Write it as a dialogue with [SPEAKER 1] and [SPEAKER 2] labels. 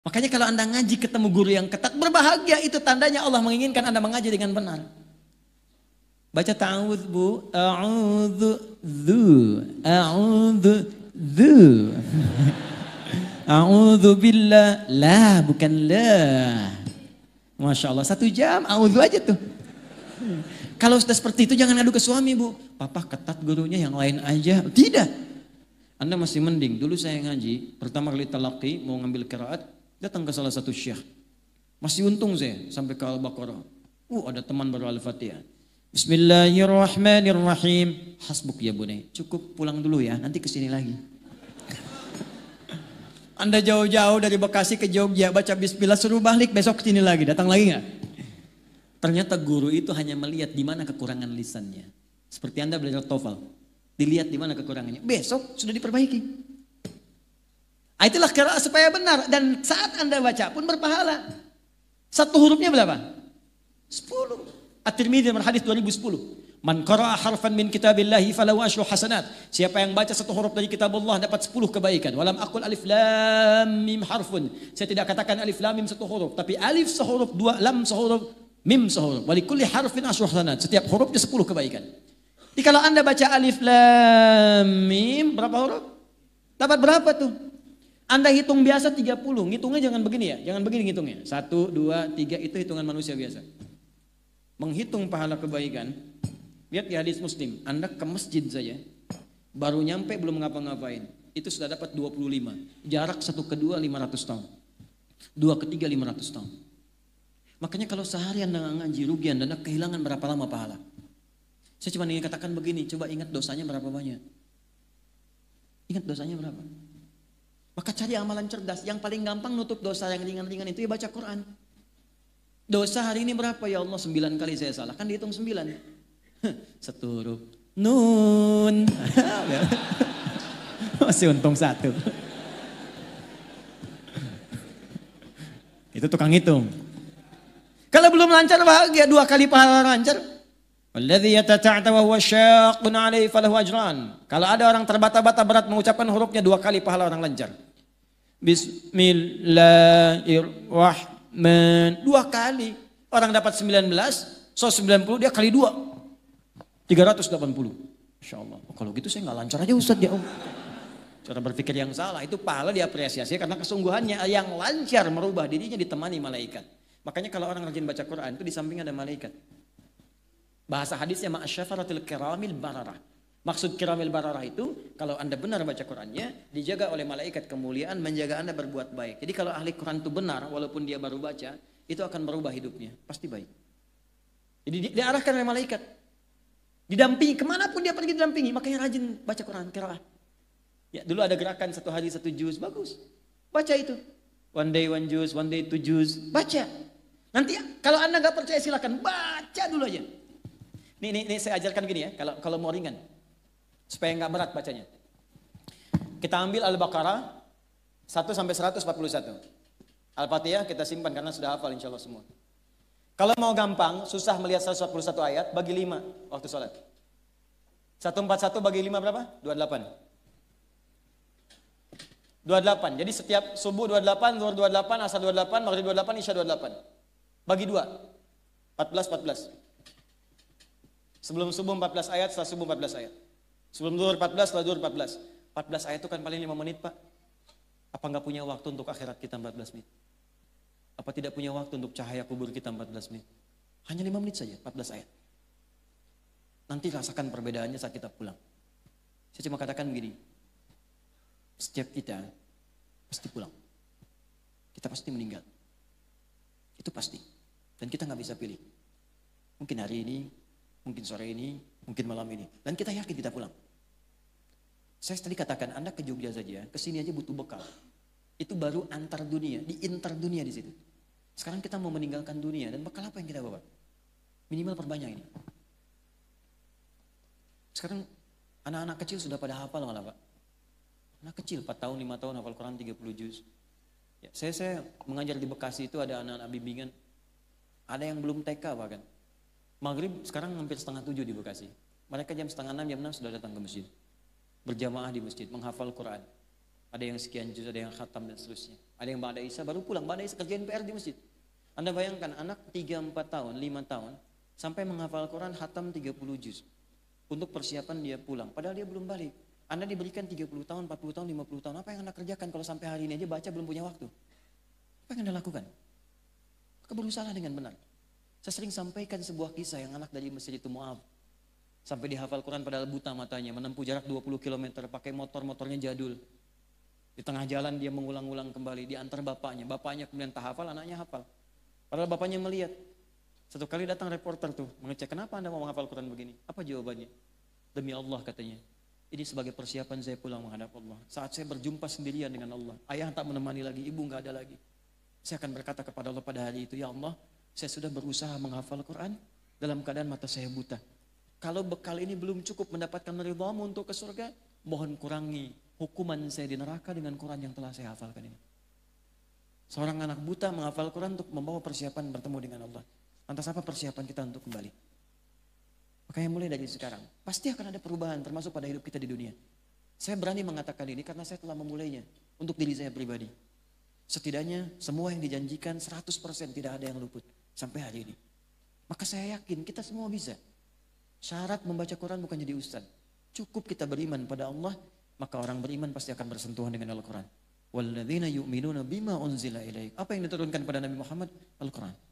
[SPEAKER 1] Makanya kalau Anda ngaji ketemu guru yang ketat, berbahagia, itu tandanya Allah menginginkan Anda mengaji dengan benar. Baca ta'awudz bu, a'udzu dzu. A'udzu billah, la bukan la. Masya Allah, 1 jam a'udzu aja tuh. Kalau sudah seperti itu jangan adu ke suami bu. Papa ketat gurunya, yang lain aja. Tidak. Anda masih mending. Dulu saya ngaji, pertama kali talaqi, mau ngambil qiraat, datang ke salah satu syekh. Masih untung saya sampai ke Al-Baqarah. Ada teman baru Al-Fatihah. Bismillahirrahmanirrahim. Hasbuk ya bunai. Cukup, pulang dulu ya, nanti kesini lagi. Anda jauh-jauh dari Bekasi ke Jogja, baca bismillah, suruh balik, besok kesini lagi. Datang lagi nggak? Ternyata guru itu hanya melihat di mana kekurangan lisannya. Seperti Anda belajar TOEFL. Dilihat di mana kekurangannya. Besok sudah diperbaiki. Itulah qiraat supaya benar. Dan saat Anda baca pun berpahala. 1 hurufnya berapa? 10. At-Tirmidzi nomor hadis 2010. Man qara'a harfan min kitabillahi falahu asyru hasanat. Siapa yang baca 1 huruf dari kitab Allah dapat 10 kebaikan. Walam aqul alif lam mim harfun. Saya tidak katakan alif lam mim 1 huruf, tapi alif sehuruf, 2 lam sehuruf, mim sehuruf. Wa likulli harfin asyru hasanat. Setiap hurufnya 10 kebaikan. Jadi kalau Anda baca alif lam mim berapa huruf? Dapat berapa tuh? Anda hitung biasa 30. Ngitungnya jangan begini ya. Jangan begini ngitungnya. 1, 2, 3 itu hitungan manusia biasa. Menghitung pahala kebaikan. Lihat di hadis Muslim. Anda ke masjid saja. Baru nyampe belum ngapa-ngapain. Itu sudah dapat 25. Jarak 1 ke 2 500 tahun. 2 ke 3 500 tahun. Makanya kalau sehari Anda ngaji rugi Anda kehilangan berapa lama pahala. Saya cuma ingin katakan begini, coba ingat dosanya berapa banyak. Ingat dosanya berapa. Maka cari amalan cerdas. Yang paling gampang nutup dosa yang ringan-ringan itu ya baca Quran. Dosa hari ini berapa ya Allah? 9 kali saya salah. Kan dihitung 9. 1 huruf. Nun. Masih untung 1. Itu tukang hitung. Kalau belum lancar bahagia 2 kali pahala lancar. Walladzi yatata'ata wa huwa syaqqun 'alaihi falahu ajran. Kalau ada orang terbata-bata berat mengucapkan hurufnya 2 kali pahala orang lancar. Bismillahirrahmanirrahim. 2 kali. Orang dapat 19, 90 dia kali 2. 380. Insyaallah. Kalau gitu saya enggak lancar aja Ustaz ya Om. Cara berpikir yang salah itu pahala diapresiasi karena kesungguhannya yang lancar merubah dirinya ditemani malaikat. Makanya kalau orang rajin baca Quran itu di samping ada malaikat. Bahasa hadisnya ma'asyafaratil kiramil bararah. Maksud kiramil bararah itu kalau Anda benar baca Qurannya dijaga oleh malaikat kemuliaan menjaga Anda berbuat baik. Jadi kalau ahli Quran itu benar walaupun dia baru baca itu akan merubah hidupnya. Pasti baik. Jadi diarahkan oleh malaikat. Didampingi kemanapun dia pergi didampingi. Makanya rajin baca Quran qiraah. Ya dulu ada gerakan 1 hari 1 juz. Bagus. Baca itu. One day 1 juz, one day 2 juz. Baca. Nanti kalau Anda nggak percaya silakan baca dulu aja. Ini saya ajarkan gini ya, kalau mau ringan. Supaya nggak berat bacanya. Kita ambil Al-Baqarah 1 sampai 141. Al-Fatihah kita simpan karena sudah hafal insya Allah semua. Kalau mau gampang, susah melihat 141 ayat, bagi 5 waktu sholat. 141 bagi 5 berapa? 28. 28. Jadi setiap subuh 28, zuhur 28, asar 28, maghrib 28, isya 28. Bagi 2. 14. Sebelum subuh 14 ayat, setelah subuh 14 ayat. Sebelum zuhur 14, setelah zuhur 14. 14 ayat itu kan paling 5 menit Pak. Apa nggak punya waktu untuk akhirat kita 14 menit? Apa tidak punya waktu untuk cahaya kubur kita 14 menit? Hanya 5 menit saja, 14 ayat. Nanti rasakan perbedaannya saat kita pulang. Saya cuma katakan begini. Setiap kita pasti pulang. Kita pasti meninggal. Itu pasti. Dan kita nggak bisa pilih. Mungkin hari ini, mungkin sore ini, mungkin malam ini. Dan kita yakin kita pulang. Saya tadi katakan, Anda ke Jogja saja, ke sini aja butuh bekal. Itu baru antar dunia, di inter dunia di situ. Sekarang kita mau meninggalkan dunia, dan bekal apa yang kita bawa? Minimal perbanyak ini. Sekarang anak-anak kecil sudah pada hafal malah Pak. Anak kecil, 4 tahun, 5 tahun, hafal Quran 30 juz. Ya, saya mengajar di Bekasi itu ada anak-anak bimbingan. Ada yang belum TK bahkan. Maghrib sekarang hampir setengah 7 di Bekasi. Mereka jam setengah 6, jam 6 sudah datang ke masjid. Berjamaah di masjid, menghafal Quran. Ada yang sekian juz, ada yang khatam dan seterusnya. Ada yang ba'da isya baru pulang, ba'da isya kerjain PR di masjid. Anda bayangkan anak 3, 4 tahun, 5 tahun sampai menghafal Quran khatam 30 juz. Untuk persiapan dia pulang, padahal dia belum balik. Anda diberikan 30 tahun, 40 tahun, 50 tahun, apa yang Anda kerjakan kalau sampai hari ini aja baca belum punya waktu? Apa yang Anda lakukan? Maka berusaha dengan benar. Saya sering sampaikan sebuah kisah yang anak dari masjid itu Mu'adh. Sampai dihafal Quran padahal buta matanya, menempuh jarak 20 km, pakai motornya jadul. Di tengah jalan dia mengulang-ulang kembali, diantar bapaknya. Bapaknya kemudian tak hafal, anaknya hafal. Padahal bapaknya melihat. Satu kali datang reporter tuh, mengecek, kenapa Anda mau menghafal Quran begini? Apa jawabannya? Demi Allah katanya, ini sebagai persiapan saya pulang menghadap Allah. Saat saya berjumpa sendirian dengan Allah, ayah tak menemani lagi, ibu nggak ada lagi. Saya akan berkata kepada Allah pada hari itu, ya Allah, saya sudah berusaha menghafal Quran dalam keadaan mata saya buta. Kalau bekal ini belum cukup mendapatkan ridhamu untuk ke surga, mohon kurangi hukuman saya di neraka dengan Quran yang telah saya hafalkan ini. Seorang anak buta menghafal Quran untuk membawa persiapan bertemu dengan Allah. Lantas apa persiapan kita untuk kembali? Makanya mulai dari sekarang, pasti akan ada perubahan termasuk pada hidup kita di dunia. Saya berani mengatakan ini karena saya telah memulainya untuk diri saya pribadi. Setidaknya semua yang dijanjikan 100% tidak ada yang luput sampai hari ini. Maka saya yakin kita semua bisa. Syarat membaca Quran bukan jadi ustaz. Cukup kita beriman pada Allah, maka orang beriman pasti akan bersentuhan dengan Al-Quran. Walladzina yu'minuna bima unzila ilaik. Apa yang diturunkan pada Nabi Muhammad? Al-Quran.